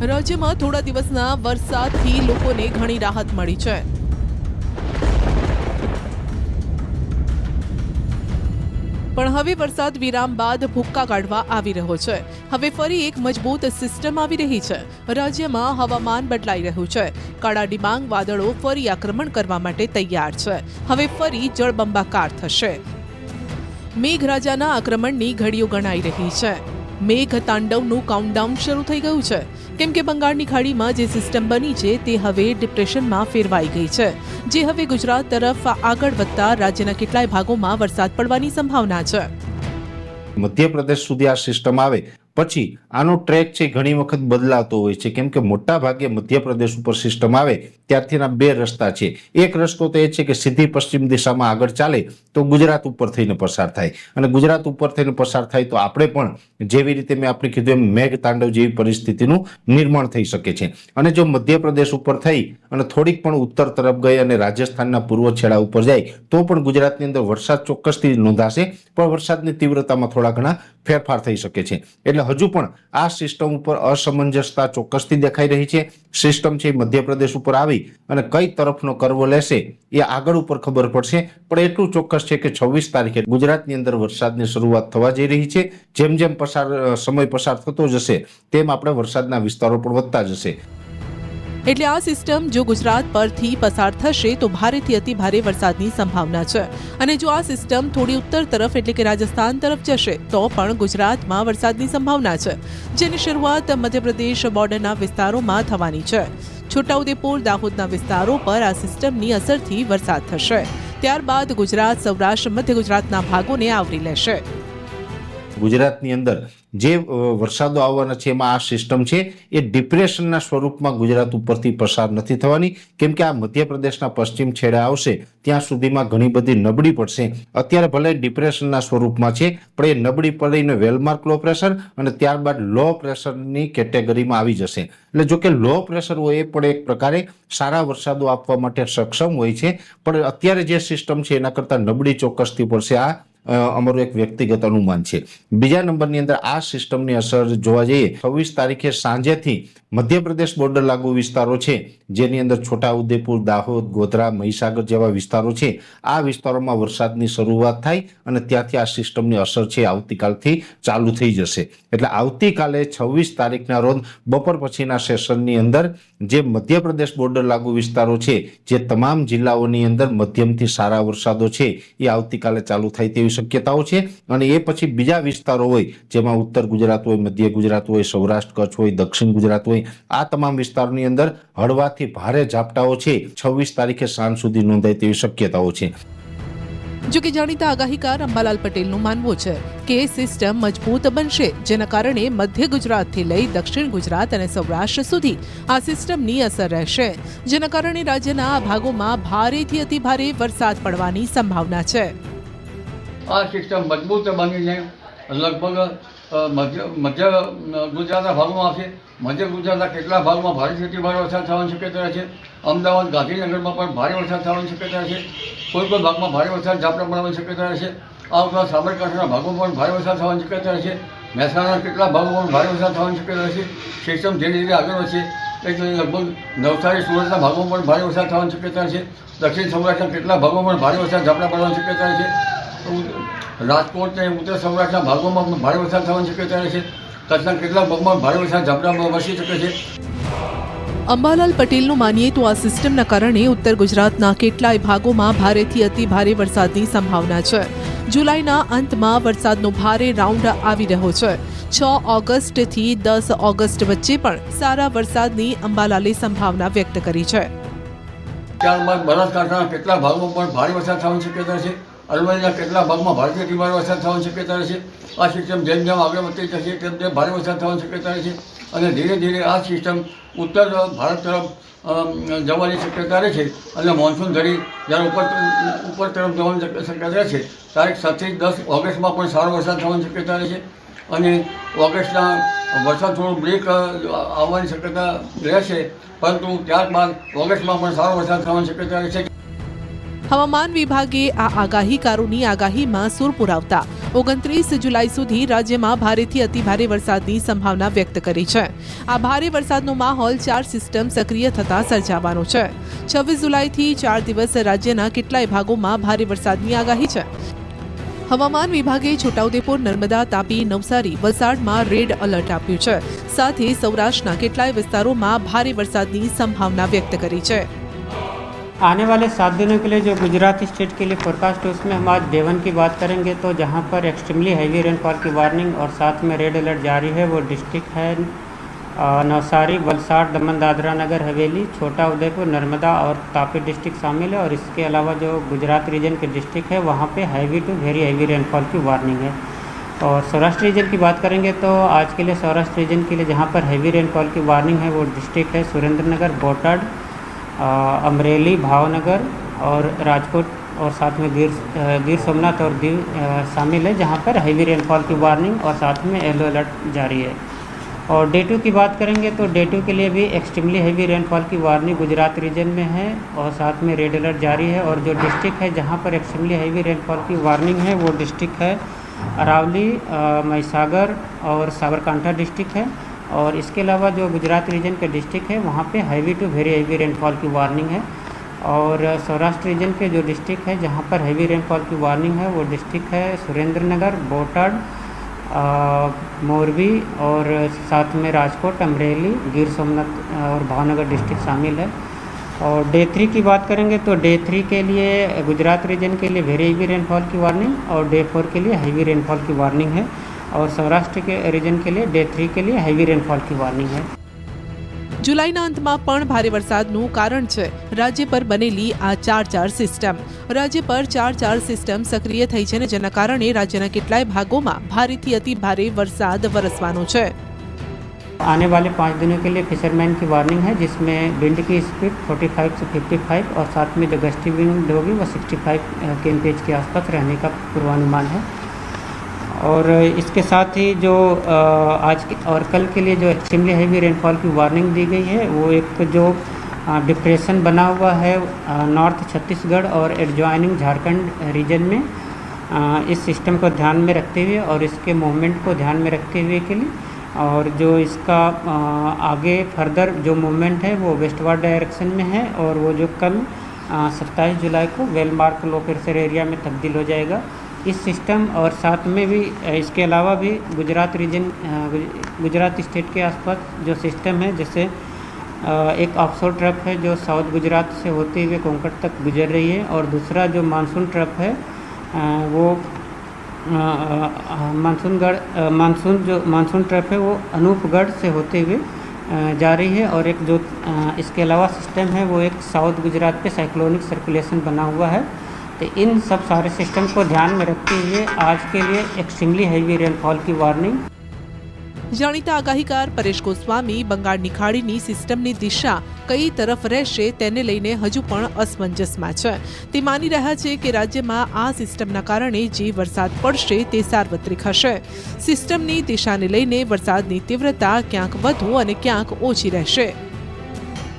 રાજ્યમાં થોડા દિવસના વરસાદથી લોકોને ઘણી રાહત મળી છે. પણ હવે વરસાદ વિરામ બાદ ભૂક્કા કાઢવા આવી રહ્યો છે. હવે ફરી એક મજબૂત સિસ્ટમ આવી રહી છે. રાજ્યમાં હવામાન બદલાઈ રહ્યું છે. કાળા ડિબાંગ વાદળો ફરી આક્રમણ કરવા માટે તૈયાર છે. હવે ફરી જળબંબાકાર થશે. મેઘરાજાના આક્રમણની ઘડીઓ ગણાઈ રહી છે. મેઘ તાંડવનું કાઉન્ટડાઉન શરૂ થઈ ગયું છે, કેમ કે બંગાળની ખાડીમાં જે સિસ્ટમ બની છે તે હવે ડિપ્રેશનમાં ફેરવાઈ ગઈ છે, જે હવે ગુજરાત તરફ આગળ વધતા રાજ્યના કેટલાય ભાગોમાં વરસાદ પડવાની સંભાવના છે. મધ્યપ્રદેશ સુધી આ સિસ્ટમ આવે પછી આનો ટ્રેક છે ઘણી વખત બદલાતો હોય છે, કેમ કે મોટા ભાગે મધ્યપ્રદેશ ઉપર સિસ્ટમ આવે ત્યારથીના બે રસ્તા છે. એક રસ્તો તો એ છે કે સીધી પશ્ચિમ દિશામાં આગળ ચાલે તો ગુજરાત ઉપર થઈને પસાર થાય, અને ગુજરાત ઉપર થઈને પસાર થાય તો આપણે પણ જેવી રીતે મેં આપણે કીધું એમ મેઘ તાંડવ જેવી પરિસ્થિતિનું નિર્માણ થઈ શકે છે. અને જો મધ્યપ્રદેશ ઉપર થઈ અને થોડીક પણ ઉત્તર તરફ ગઈ અને રાજસ્થાનના પૂર્વ છેડા ઉપર જાય તો પણ ગુજરાતની અંદર વરસાદ ચોક્કસથી નોંધાશે, પણ વરસાદની તીવ્રતામાં થોડા ઘણા ફેરફાર થઈ શકે છે. એટલે હજુ પણ આ સિસ્ટમ ઉપર અસમંજસતા ચોક્કસથી દેખાઈ રહી છે. સિસ્ટમ છે મધ્યપ્રદેશ ઉપર આવી અને કઈ તરફનો કરવો લેશે એ આગળ ઉપર ખબર પડશે, પણ એટલું ચોક્કસ છે કે 26 તારીખે ગુજરાતની અંદર વરસાદની શરૂઆત થવા જઈ રહી છે. જેમ જેમ સમય પસાર થતો જશે તેમ આપણે વરસાદના વિસ્તારો પણ વધતા જશે. એટલે આ સિસ્ટમ જો ગુજરાત પરથી પસાર થશે તો ભારેથી અતિ ભારે વરસાદની સંભાવના છે. અને જો આ સિસ્ટમ થોડી ઉત્તર તરફ એટલે કે રાજસ્થાન તરફ જશે તો પણ ગુજરાતમાં વરસાદની સંભાવના છે, જેની શરૂઆત મધ્યપ્રદેશ બોર્ડરના વિસ્તારોમાં થવાની છે. છોટાઉદેપુર, દાહોદના વિસ્તારો પર આ સિસ્ટમની અસરથી વરસાદ થશે. ત્યારબાદ ગુજરાત, સૌરાષ્ટ્ર, મધ્ય ગુજરાતના ભાગોને આવરી લેશે. ગુજરાતની અંદર જે વરસાદો આવવાના છે એમાં આ સિસ્ટમ છે એ ડિપ્રેશનના સ્વરૂપમાં ગુજરાત ઉપરથી પસાર નથી થવાની, કેમ કે આ મધ્યપ્રદેશના પશ્ચિમ છેડે આવશે ત્યાં સુધીમાં ઘણી બધી નબળી પડશે. અત્યારે ભલે ડિપ્રેશનના સ્વરૂપમાં છે પણ એ નબળી પડીને વેલમાર્ક લો પ્રેશર અને ત્યારબાદ લો પ્રેશરની કેટેગરીમાં આવી જશે. એટલે જો કે લો પ્રેશર હોય એ પણ એક પ્રકારે સારા વરસાદો આપવા માટે સક્ષમ હોય છે, પણ અત્યારે જે સિસ્ટમ છે એના કરતાં નબળી ચોક્કસથી પડશે. આ અમારું એક વ્યક્તિગત અનુમાન છે. બીજા નંબરની અંદર આ સિસ્ટમની અસર જોવા જઈએ 26 તારીખે સાંજેથી મધ્યપ્રદેશ બોર્ડર લાગુ વિસ્તારો છે, જેની અંદર છોટાઉદેપુર, દાહોદ, ગોધરા, મહીસાગર જેવા વિસ્તારો છે, આ વિસ્તારોમાં વરસાદની શરૂઆત થાય અને ત્યાંથી આ સિસ્ટમની અસર છે આવતીકાલથી ચાલુ થઈ જશે. એટલે આવતીકાલે 26 તારીખના રોજ બપોર પછીના સેશનની અંદર જે મધ્યપ્રદેશ બોર્ડર લાગુ વિસ્તારો છે, જે તમામ જિલ્લાઓની અંદર મધ્યમથી સારા વરસાદો છે એ આવતીકાલે ચાલુ થાય તેવી શક્યતાઓ છે. અને એ પછી બીજા વિસ્તારો હોય જેમાં ઉત્તર ગુજરાત હોય, મધ્ય ગુજરાત હોય, સૌરાષ્ટ્ર કચ્છ હોય, દક્ષિણ ગુજરાત હોય, આ તમામ વિસ્તારોની અંદર હળવાથી ભારે ઝાપટાઓ છે 26 તારીખે સાંજ સુધી નોંધાય તેવી શક્યતાઓ છે. જો કે જાણીતા આગાહીકાર અંબાલાલ પટેલનું માનવું છે કે સિસ્ટમ મજબૂત બનશે, જેના કારણે મધ્ય ગુજરાતથી લઈ દક્ષિણ ગુજરાત અને સૌરાષ્ટ્ર સુધી આ સિસ્ટમની અસર રહેશે, જેના કારણે રાજ્યના આ ભાગોમાં ભારેથી અતિ ભારે વરસાદ પડવાની સંભાવના છે. આ સિસ્ટમ મજબૂત બનીને લગભગ મધ્ય ગુજરાતના ભાગમાં આવશે. મધ્ય ગુજરાતના કેટલા ભાગમાં ભારેથી ભારે વરસાદ થવાની શક્યતા છે. અમદાવાદ, ગાંધીનગરમાં પણ ભારે વરસાદ થવાની શક્યતા છે. કોઈ ભાગમાં ભારે વરસાદ ઝાપટા પડવાની શક્યતા છે. આ ઉપરાંત સાબરકાંઠાના ભાગોમાં પણ ભારે વરસાદ થવાની શક્યતા છે. મહેસાણાના કેટલા ભાગોમાં પણ ભારે વરસાદ થવાની શક્યતા છે. સિસ્ટમ ધીરે ધીરે આગળ વધશે એટલે લગભગ નવસારી, સુરતના ભાગોમાં પણ ભારે વરસાદ થવાની શક્યતા છે. દક્ષિણ સૌરાષ્ટ્રના કેટલા ભાગોમાં પણ ભારે વરસાદ ઝાપટા પડવાની શક્યતા છે. રાજકોટ અને ઉત્તર સૌરાષ્ટ્રના ભાગોમાં ભારે વરસાદ થવાની શક્યતા છે. કચ્છના કેટલાક ભાગમાં ભારે વરસાદ ઝાપટા વરસી શકે છે. અંબાલાલ પટેલનું માનીએ તો આ સિસ્ટમના કારણે ઉત્તર ગુજરાતના કેટલાય ભાગોમાં ભારેથી અતિ ભારે વરસાદની સંભાવના છે. જુલાઈના અંતમાં વરસાદનો ભારે રાઉન્ડ આવી રહ્યો છે. 6 ઓગસ્ટથી 10 ઓગસ્ટ વચ્ચે પણ સારા વરસાદની અંબાલાલે સંભાવના વ્યક્ત કરી છે. ત્યારબાદ બનાસકાંઠાના કેટલાક ભાગમાં પણ ભારે વરસાદ થવાની શક્યતા છે. અરવલ્લીના કેટલા ભાગમાં ભારેથી ભારે વરસાદ થવાની શક્યતા છે. આ સિસ્ટમ જેમ જેમ આગળ વધતી જશે તેમ તેમ ભારે વરસાદ થવાની શક્યતા છે. અને ધીરે ધીરે આ સિસ્ટમ ઉત્તર ભારત તરફ જવાની શક્યતા રહે છે. અને મોન્સૂન ઘડી જ્યારે ઉપર તરફ જવાની શક્યતા રહે છે. તારીખ 7 થી 10 ઓગસ્ટમાં પણ સારો વરસાદ થવાની શક્યતા રહે છે. અને ઓગસ્ટના વરસાદ થોડો બ્રેક આવવાની શક્યતા રહેશે, પરંતુ ત્યારબાદ ઓગસ્ટમાં પણ સારો વરસાદ થવાની શક્યતા રહે છે. હવામાન વિભાગે આ આગાહીકારોની આગાહીમાં સૂર પુરાવતા 29 જુલાઈ સુધી રાજ્યમાં ભારેથી અતિભારે વરસાદની સંભાવના વ્યક્ત કરી છે. આ ભારે વરસાદનો માહોલ 4 સિસ્ટમ સક્રિય થતા સર્જાવાનો છે. 26 જુલાઈથી 4 દિવસ રાજ્યના કેટલાય ભાગોમાં ભારે વરસાદની આગાહી છે. હવામાન વિભાગે છોટાઉદેપુર, નર્મદા, તાપી, નવસારી, વલસાડમાં રેડ એલર્ટ આપ્યું છે. સાથે સૌરાષ્ટ્રના કેટલાય વિસ્તારોમાં ભારે વરસાદની સંભાવના વ્યક્ત કરી છે. आने वाले 7 दिनों के लिए जो गुजरात स्टेट के लिए फोरकास्ट है उसमें हम आज डे 1 की बात करेंगे. तो जहां पर एक्सट्रीमली हैवी रेनफॉल की वार्निंग और साथ में रेड अलर्ट जारी है वो डिस्ट्रिक्ट है नवसारी, वलसाड़, दमन, दादरा नगर हवेली, छोटा उदयपुर, नर्मदा और तापी डिस्ट्रिक्ट शामिल है. और इसके अलावा जो गुजरात रीजन के डिस्ट्रिक्ट है वहाँ पे heavy to very heavy rainfall की वार्निंग है. और सौराष्ट्र रीजन की बात करेंगे तो आज के लिए सौराष्ट्र रीजन के लिए जहाँ पर हैवी रेनफॉल की वार्निंग है वो डिस्ट्रिक्ट है सुरेंद्रनगर, बोटाड, अमरेली, भावनगर और राजकोट और साथ में गिर सोमनाथ और दीव शामिल है जहाँ पर हैवी रेनफॉल की वार्निंग और साथ में येलो अलर्ट जारी है. और डे 2 की बात करेंगे तो डे 2 के लिए भी एक्सट्रीमली हैवी रेनफॉल की वार्निंग गुजरात रीजन में है और साथ में रेड अलर्ट जारी है. और जो डिस्ट्रिक्ट है जहाँ पर एक्सट्रीमली हैवी रेनफॉल की वार्निंग है वो डिस्ट्रिक्ट है अरावली, महिसागर और साबरकांठा डिस्ट्रिक्ट है. और इसके अलावा जो गुजरात रीजन के डिस्ट्रिक्ट है वहाँ पे heavy to very heavy rainfall की वार्निंग है. और सौराष्ट्र रीजन के जो डिस्ट्रिक्ट है जहाँ पर हैवी रेनफॉल की वार्निंग है वो डिस्ट्रिक्ट है सुरेंद्रनगर, बोटाड, मोरबी और साथ में राजकोट, अमरेली, गिर सोमनाथ और भावनगर डिस्ट्रिक्ट शामिल है. और डे 3 की बात करेंगे तो डे 3 के लिए गुजरात रीजन के लिए वेरी हैवी रेनफॉल की वार्निंग और डे 4 के लिए हैवी रेनफॉल की वार्निंग है. और सौराष्ट्र के रीजन के लिए डे 3 के लिए हैवी रेनफॉल की वार्निंग है. જુલાઈના અંતમાં પણ ભારે વરસાદનું કારણ છે રાજ્ય પર બનેલી આ 4 સિસ્ટમ. રાજ્ય પર 4 સિસ્ટમ સક્રિય થઈ છે ને જેના કારણે રાજ્યના કેટલાય ભાગોમાં ભારેથી અતિ ભારે વરસાદ વરસવાનો છે. आने वाले 5 दिनों के लिए फिशरमैन की वार्निंग है जिसमें विंड की स्पीड 45 से 55 और साथ में जो गस्टी विंड होगी वो 65 kmph के आसपास रहने का पूर्वानुमान है. और इसके साथ ही जो आज और कल के लिए जो एक्सट्रीमली हैवी रेनफॉल की वार्निंग दी गई है वो एक जो डिप्रेशन बना हुआ है नॉर्थ छत्तीसगढ़ और एडजॉइनिंग झारखंड रीजन में, इस सिस्टम को ध्यान में रखते हुए और इसके मूवमेंट को ध्यान में रखते हुए के लिए और जो इसका आगे फर्दर जो मूवमेंट है वो वेस्टवर्ड डायरेक्शन में है और वो जो कल 27 जुलाई को वेलमार्क लो प्रेशर एरिया में तब्दील हो जाएगा. इस सिस्टम और साथ में भी इसके अलावा भी गुजरात रीजन गुजरात स्टेट के आसपास जो सिस्टम है जैसे एक ऑफशोर ट्रफ है जो साउथ गुजरात से होते हुए कोंकण तक गुजर रही है और दूसरा जो मानसून ट्रफ है वो मानसून ट्रफ है वो अनूपगढ़ से होते हुए जा रही है. और एक जो इसके अलावा सिस्टम है वो एक साउथ गुजरात पे साइक्लोनिक सर्कुलेशन बना हुआ है. तो इन सब सारे सिस्टम को ध्यान में रखते हुए आज के लिए एक्सट्रीमली हैवी रेनफॉल की वार्निंग. જાણીતા આગાહીકાર પરેશ ગોસ્વામી બંગાળની ખાડીની સિસ્ટમની દિશા કઈ તરફ રહેશે તેને લઈને હજુ પણ અસમંજસમાં છે. તે માની રહ્યા છે કે રાજ્યમાં આ સિસ્ટમના કારણે જે વરસાદ પડશે તે સાર્વત્રિક હશે. સિસ્ટમની દિશાને લઈને વરસાદની તીવ્રતા ક્યાંક વધુ અને ક્યાંક ઓછી રહેશે.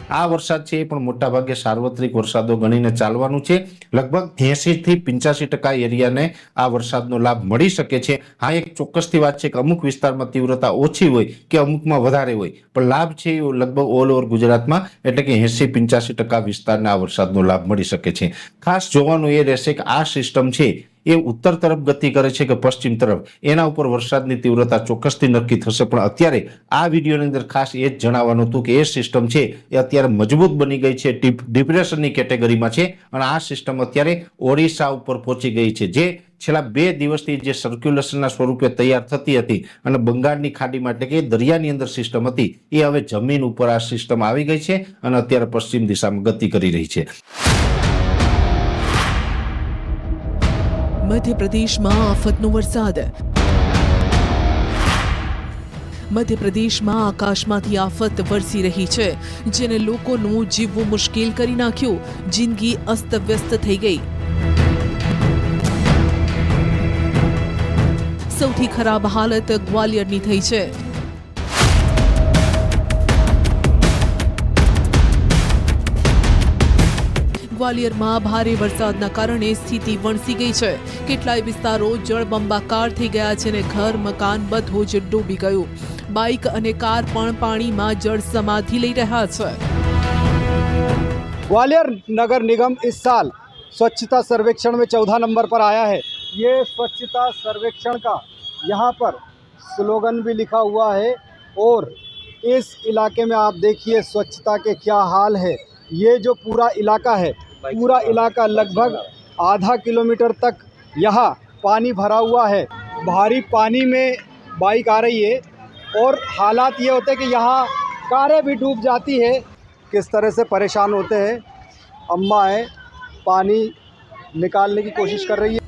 આ વરસાદ છે એ પણ મોટાભાગે સાર્વત્રિક વરસાદો ગણીને ચાલવાનું છે. લગભગ 80 થી 85% એરિયાને આ વરસાદનો લાભ મળી શકે છે. હા, એક ચોક્કસથી વાત છે કે અમુક વિસ્તારમાં તીવ્રતા ઓછી હોય કે અમુકમાં વધારે હોય, પણ લાભ છે એ લગભગ ઓલ ઓવર ગુજરાતમાં એટલે કે 80-85% વિસ્તારને આ વરસાદનો લાભ મળી શકે છે. ખાસ જોવાનું એ રહેશે કે આ સિસ્ટમ છે એ ઉત્તર તરફ ગતિ કરે છે કે પશ્ચિમ તરફ, એના ઉપર વરસાદની તીવ્રતા ચોક્કસથી નક્કી થશે. પણ અત્યારે આ વિડીયોની અંદર ખાસ એ જ જણાવવાનું હતું કે એ સિસ્ટમ છે એ અત્યારે મજબૂત બની ગઈ છે, ડિપ્રેશનની કેટેગરીમાં છે અને આ સિસ્ટમ અત્યારે ઓડિશા ઉપર પહોંચી ગઈ છે, જે છેલ્લા 2 દિવસથી જે સર્ક્યુલેશનના સ્વરૂપે તૈયાર થતી હતી અને બંગાળની ખાડીમાં એટલે કે દરિયાની અંદર સિસ્ટમ હતી એ હવે જમીન ઉપર આ સિસ્ટમ આવી ગઈ છે અને અત્યારે પશ્ચિમ દિશામાં ગતિ કરી રહી છે. મધ્યપ્રદેશમાં આફતનો વરસાદ. મધ્યપ્રદેશમાં આકાશમાંથી આફત વરસી રહી છે જેને લોકોનું જીવવું મુશ્કેલ કરી નાખ્યું. જિંદગી અસ્તવ્યસ્ત થઈ ગઈ. સૌથી ખરાબ હાલત ગ્વાલિયરની થઈ છે. ગ્વાલિયરમાં ભારે વરસાદના કારણે સ્થિતિ વણસી ગઈ છે. કેટલાય વિસ્તારો જળબંબાકાર થઈ ગયા છે અને ઘર મકાન બધું જ ડૂબી ગયું. બાઇક અને કાર પણ પાણીમાં જળ સમાધિ લઈ રહ્યા છે. ग्वालियर नगर निगम इस साल स्वच्छता सर्वेक्षण में 14 नंबर पर आया है। ये स्वच्छता सर्वेक्षण का यहाँ पर स्लोगन भी लिखा हुआ है और इस इलाके में आप देखिए स्वच्छता के क्या हाल है। ये जो पूरा इलाका है, पूरा इलाका लगभग आधा किलोमीटर तक यहाँ पानी भरा हुआ है। भारी पानी में बाइक आ रही है और हालात ये होते हैं कि यहाँ कारें भी डूब जाती है। किस तरह से परेशान होते हैं। अम्मा है, पानी निकालने की कोशिश कर रही है।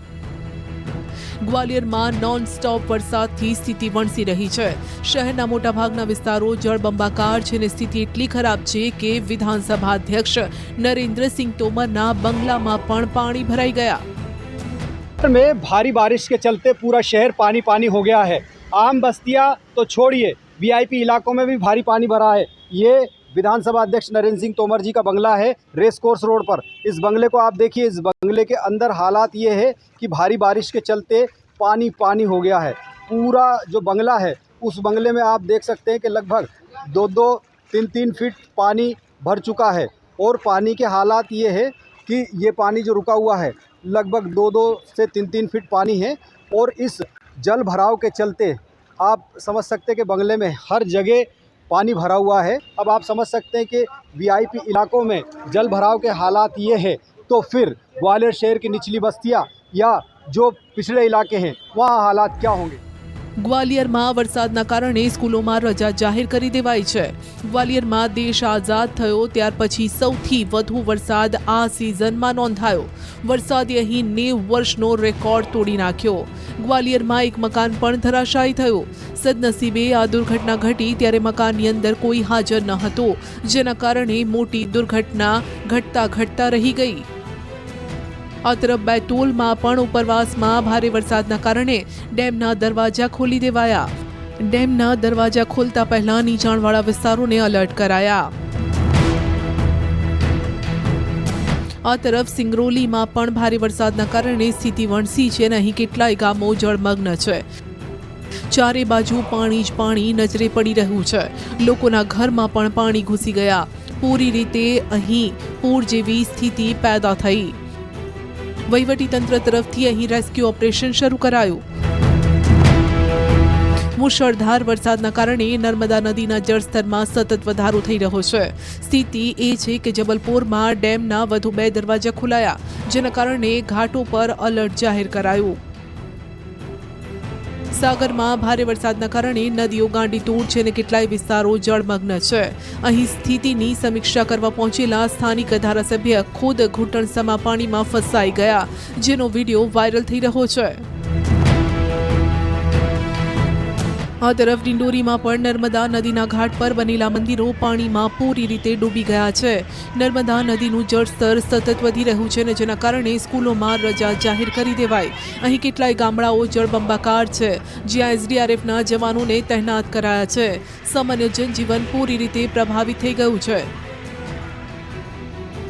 ગ્વાલિયરમાં નોન સ્ટોપ વરસાદથી સ્થિતિ વણસી રહી છે. શહેરના મોટાભાગના વિસ્તારો જળબંબાકાર છે અને સ્થિતિ એટલી ખરાબ છે કે વિધાનસભા અધ્યક્ષ નરેન્દ્રસિંહ तोमरना બંગલામાં પણ પાણી ભરાઈ ગયા. में भारी बारिश के चलते पूरा शहर पानी पानी हो गया है। आम बस्तियां तो छोड़िए, वीआईपी इलाकों में भी भारी पानी भरा है। ये विधानसभा अध्यक्ष नरेंद्र सिंह तोमर जी का बंगला है रेस कोर्स रोड पर। इस बंगले को आप देखिए, इस बंगले के अंदर हालात ये है कि भारी बारिश के चलते पानी पानी हो गया है। पूरा जो बंगला है उस बंगले में आप देख सकते हैं कि लगभग 2-3 फीट पानी भर चुका है और पानी के हालात ये है कि ये पानी जो रुका हुआ है लगभग 2 से 3 फीट पानी है और इस जल भराव के चलते आप समझ सकते हैं कि बंगले में हर जगह पानी भरा हुआ है। अब आप समझ सकते हैं कि वीआईपी इलाकों में जल भराव के हालात ये है, तो फिर ग्वालियर शहर की निचली बस्तियां या जो पिछड़े इलाके हैं वहाँ हालात क्या होंगे। ગ્વાલિયરમાં વરસાદના કારણે સ્કૂલોમાં રજા જાહેર કરી દેવાઈ છે. ગ્વાલિયરમાં દેશ આઝાદ થયો ત્યાર પછી સૌથી વધુ વરસાદ આ સિઝનમાં નોંધાયો. વરસાદે અહીં 90 વર્ષનો રેકોર્ડ તોડી નાખ્યો. ગ્વાલિયરમાં એક મકાન પણ ધરાશાયી થયું. સદનસીબે આ દુર્ઘટના ઘટી ત્યારે મકાનની અંદર કોઈ હાજર ન હતો, જેના કારણે મોટી દુર્ઘટના ઘટતા રહી ગઈ. આ તરફ બેતુલમાં પણ ઉપરવાસમાં ભારે વરસાદના કારણે ડેમના દરવાજા ખોલી દેવાયા. ડેમના દરવાજા ખોલતા પહેલા નીચાણવાળા વિસ્તારોને એલર્ટ કરાયા. આ તરફ સિંગરોલીમાં પણ ભારે વરસાદના કારણે સ્થિતિ વણસી છે અને અહીં કેટલાય ગામો જળમગ્ન છે. ચારે બાજુ પાણી જ પાણી નજરે પડી રહ્યું છે. લોકોના ઘરમાં પણ પાણી ઘૂસી ગયા. પૂરી રીતે અહીં પૂર જેવી સ્થિતિ પેદા થઈ. વહીવટીતંત્ર તરફથી અહીં રેસ્ક્યુ ઓપરેશન શરૂ કરાયું. મુશળધાર વરસાદના કારણે નર્મદા નદીના જળસ્તરમાં સતત વધારો થઈ રહ્યો છે. સ્થિતિ એ છે કે જબલપુરમાં ડેમના વધુ 2 દરવાજા ખોલાયા, જેના કારણે ઘાટો પર એલર્ટ જાહેર કરાયું. સાગરમાં ભારે વરસાદના કારણે નદીઓ ગાંડીતૂર છે અને કેટલાય વિસ્તારો જળમગ્ન છે. અહીં સ્થિતિની સમીક્ષા કરવા પહોંચેલા સ્થાનિક ધારાસભ્ય ખુદ ઘૂંટણસમા પાણીમાં ફસાઈ ગયા, જેનો વિડીયો વાયરલ થઈ રહ્યો છે. આ તરફ ડિંડોરીમાં પણ નર્મદા નદીના ઘાટ પર બનેલા મંદિરો પાણીમાં પૂરી રીતે ડૂબી ગયા છે. નર્મદા નદીનું જળસ્તર સતત વધી રહ્યું છે અને જેના કારણે સ્કૂલોમાં રજા જાહેર કરી દેવાઈ. અહીં કેટલાય ગામડાઓ જળબંબાકાર છે, જ્યાં એસડીઆરએફના જવાનોને તહેનાત કરાયા છે. સામાન્ય જનજીવન પૂરી રીતે પ્રભાવિત થઈ ગયું છે.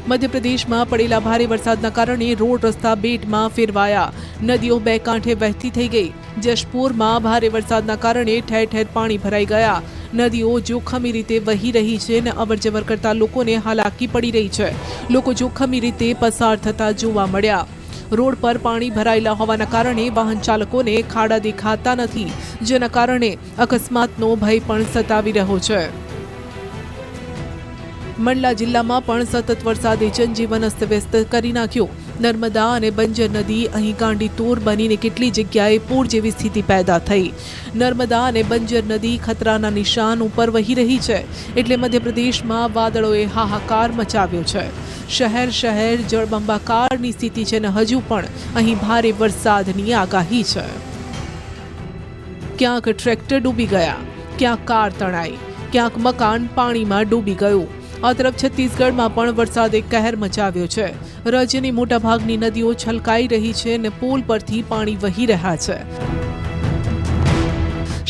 મધ્યપ્રદેશમાં પડેલા ભારે વરસાદના કારણે રોડ રસ્તા બેટમાં ફેરવાયા. નદીઓ 2 કાંઠે વહેતી થઈ ગઈ. જશપુરમાં ભારે વરસાદના કારણે ઠેર ઠેર પાણી ભરાઈ ગયા. નદીઓ જોખમી રીતે વહી રહી છે અને અવરજવર કરતા લોકોને હાલાકી પડી રહી છે. લોકો જોખમી રીતે પસાર થતા જોવા મળ્યા. રોડ પર પાણી ભરાયેલા હોવાના કારણે વાહન ચાલકોને ખાડા દેખાતા નથી, જેના કારણે અકસ્માતનો ભય પણ સતાવી રહ્યો છે. મંડલા જિલ્લામાં પણ સતત વરસાદે જનજીવન અસ્તવ્યસ્ત કરી નાખ્યું. નર્મદા અને બંજર નદી અહીં ગાંડીતૂર બનીને કેટલી જગ્યાએ પૂર જેવી સ્થિતિ પેદા થઈ. નર્મદા અને બંજર નદી ખતરાના નિશાન ઉપર વહી રહી છે, એટલે મધ્યપ્રદેશમાં વાદળોએ હાહાકાર મચાવ્યો છે. શહેર જળબંબાકારની સ્થિતિ છે અને હજુ પણ અહીં ભારે વરસાદની આગાહી છે. ક્યાંક ટ્રેક્ટર ડૂબી ગયા, ક્યાંક કાર તણાઈ, ક્યાંક મકાન પાણીમાં ડૂબી ગયું. આ તરફ છત્તીસગઢમાં પણ વરસાદે કહેર મચાવ્યો છે. રાજ્યની મોટાભાગની નદીઓ છલકાઈ રહી છે અને પુલ પરથી પાણી વહી રહ્યા છે.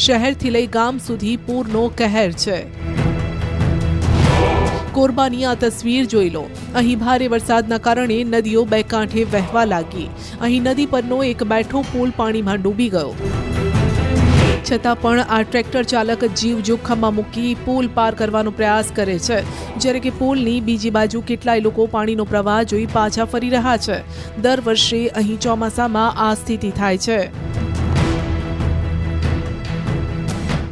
શહેરથી લઈ ગામ સુધી પૂરનો કહેર છે. કોરબાની આ તસવીર જોઈ લો. અહીં ભારે વરસાદના કારણે નદીઓ બે કાંઠે વહેવા લાગી. અહીં નદી પરનો એક બેઠો પુલ પાણીમાં ડૂબી ગયો. છતાં પણ આ ટ્રેક્ટર ચાલક જીવ જોખમમાં મૂકી પુલ પાર કરવાનો પ્રયાસ કરે છે, જ્યારે કે પુલની બીજી બાજુ કેટલાય લોકો પાણીનો પ્રવાહ જોઈ પાછા ફરી રહ્યા છે. દર વર્ષે અહીં ચોમાસામાં આ સ્થિતિ થાય છે.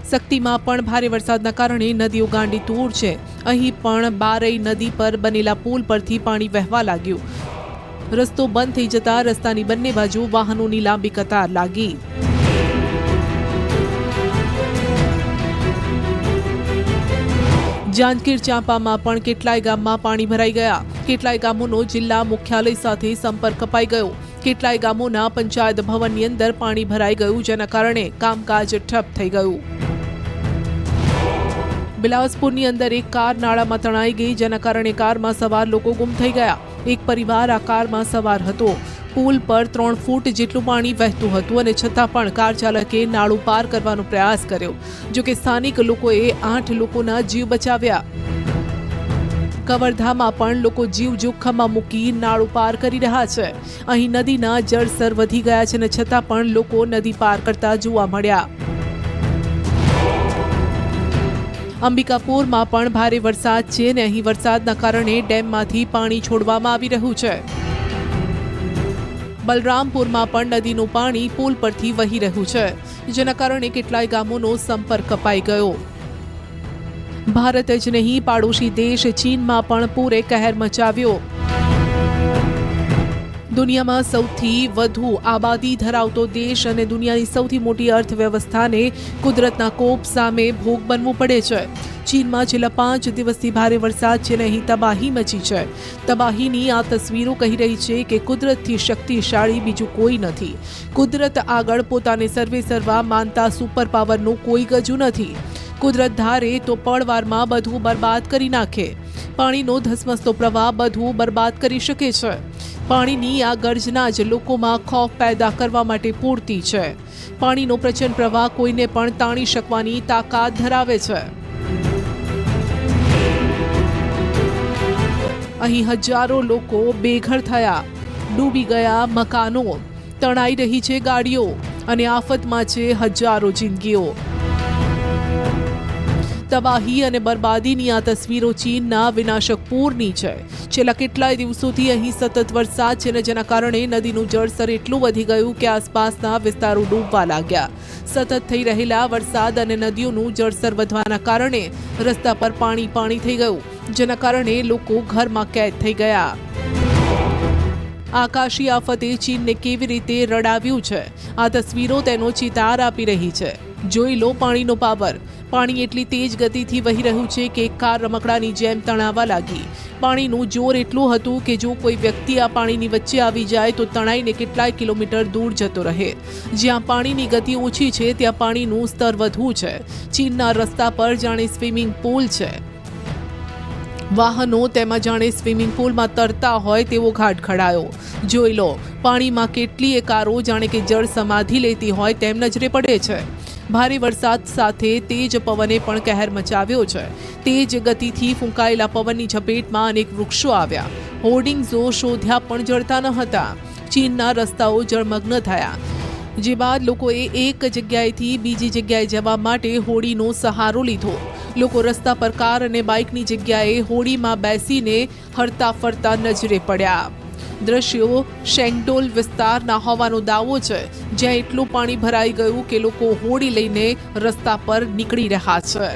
શક્તિમાં પણ ભારે વરસાદના કારણે નદીઓ ગાંડી તૂર છે. અહીં પણ બારઈ નદી પર બનેલા પુલ પરથી પાણી વહેવા લાગ્યું. રસ્તો બંધ થઈ જતા રસ્તાની બંને બાજુ વાહનોની લાંબી કતાર લાગી. જાંજગીર ચાંપામાં પણ કેટલાય ગામમાં પાણી ભરાઈ ગયા. કેટલાય ગામોનો જિલ્લા મુખ્યાલય સાથે સંપર્ક કપાઈ ગયો. કેટલાય ગામોના પંચાયત ભવનની અંદર પાણી ભરાઈ ગયું, જેના કારણે કામકાજ ઠપ થઈ ગયું. બિલાસપુરની અંદર એક કાર નાળામાં તણાઈ ગઈ, જેના કારણે કારમાં સવાર લોકો ગુમ થઈ ગયા. એક પરિવાર આ કારમાં સવાર હતો. પુલ પર 3 ફૂટ જેટલું પાણી વહેતું હતું અને છતાં પણ કાર ચાલકે નાળું પાર કરવાનો પ્રયાસ કર્યો. જો કે સ્થાનિક લોકોએ 8 લોકોના જીવ બચાવ્યા. કવરધામાં પણ લોકો જીવ જોખમમાં મૂકી નાળું પાર કરી રહ્યા છે. અહીં નદીના જળસ્તર વધી ગયા છે અને છતાં પણ લોકો નદી પાર કરતા જોવા મળ્યા. અંબિકાપુરમાં પણ ભારે વરસાદ છે અને અહીં વરસાદના કારણે ડેમમાંથી પાણી છોડવામાં આવી રહ્યું છે. બલરામપુરમાં પણ નદીનું પાણી પુલ પરથી વહી રહ્યું છે, જેના કારણે કેટલાય ગામોનો સંપર્ક કપાઈ ગયો. ભારત જ નહીં, પાડોશી દેશ ચીનમાં પણ પૂરે કહેર મચાવ્યો. દુનિયામાં સૌથી વધુ આબાદી ધરાવતો દેશ અને દુનિયાની સૌથી મોટી અર્થવ્યવસ્થાને કુદરતના કોપ સામે ભોગ બનવું પડે છે. ચીનમાં છેલ્લા 5 દિવસથી ભારે વરસાદ છે અને અહીં તબાહી મચી છે. તબાહીની આ તસવીરો કહી રહી છે કે કુદરતથી શક્તિશાળી બીજું કોઈ નથી. કુદરત આગળ પોતાને સર્વે સર્વા માનતા સુપર પાવરનું કોઈ ગજુ નથી. કુદરત ધારે તો પળવારમાં બધું બરબાદ કરી નાખે. પાણીનો ધસમસતો પ્રવાહ બધું બરબાદ કરી શકે છે. પાણીની આ ગર્જના જ લોકોમાં ખોફ પેદા કરવા માટે પૂરતી છે. પાણીનો પ્રચંડ પ્રવાહ કોઈને પણ તાણી શકવાની તાકાત ધરાવે છે. અહીં હજારો લોકો બેઘર થયા, ડૂબી ગયા મકાનો, તણાઈ રહી છે ગાડીઓ અને આફતમાં છે હજારો જિંદગીઓ. તબાહી અને બરબાદીની આ તસવીરો ચીનના વિનાશક પૂરની છે. છેલ્લા કેટલાય દિવસોથી અહીં સતત વરસાદ છે, જેના કારણે નદીનું જળસ્તર એટલું વધી ગયું કે આસપાસના વિસ્તારો ડૂબવા લાગ્યા. સતત થઈ રહેલા વરસાદ અને નદીઓનું જળસ્તર વધવાના કારણે રસ્તા પર પાણી થઈ ગયું, જેના કારણે લોકો ઘરમાં કેદ થઈ ગયા. આકાશી આફતે ચીનને કેવી રીતે રડાવ્યું છે, આ તસવીરો તેનો ચિતાર આપી રહી છે. જોઈ લો પાણીનો પાવર. પાણી એટલી તેજ ગતિથી વહી રહ્યું છે કે એક કાર રમકડાની જેમ તણાવવા લાગી. પાણીનું જોર એટલું હતું કે જો કોઈ વ્યક્તિ આ પાણીની વચ્ચે આવી જાય તો તણાઈને કેટલાય કિલોમીટર દૂર જતો રહે. જ્યાં પાણીની ગતિ ઓછી છે ત્યાં પાણીનું સ્તર વધુ છે. ચીનના રસ્તા પર જાણે સ્વિમિંગ પુલ છે. વાહનો તેમાં જાણે સ્વિમિંગ પુલમાં તરતા હોય તેવો ઘાટ ખડાયો. જોઈ લો, પાણીમાં કેટલીય કારો જાણે કે જળ સમાધિ લેતી હોય તેમ નજરે પડે છે. ભારે વરસાદ સાથે તેજ પવને પણ કહેર મચાવ્યો છે. તેજ ગતિથી ફૂંકાયેલા પવનની ઝપેટમાં અનેક વૃક્ષો આવ્યા. હોર્ડિંગ્સો શોધ્યા પણ જળતા ન હતા. ચીનના રસ્તાઓ જળમગ્ન થયા. જે બાદ લોકોએ એક જગ્યાએથી બીજી જગ્યાએ જવા માટે હોડીનો સહારો લીધો. લોકો રસ્તા પર કાર અને બાઇકની જગ્યાએ હોડીમાં બેસીને હરતા ફરતા નજરે પડ્યા. દ્રશ્યો શેંગડોલ વિસ્તારના હોવાનો દાવો છે, જ્યાં એટલું પાણી ભરાઈ ગયું કે લોકો હોડી લઈને રસ્તા પર નીકળી રહ્યા છે.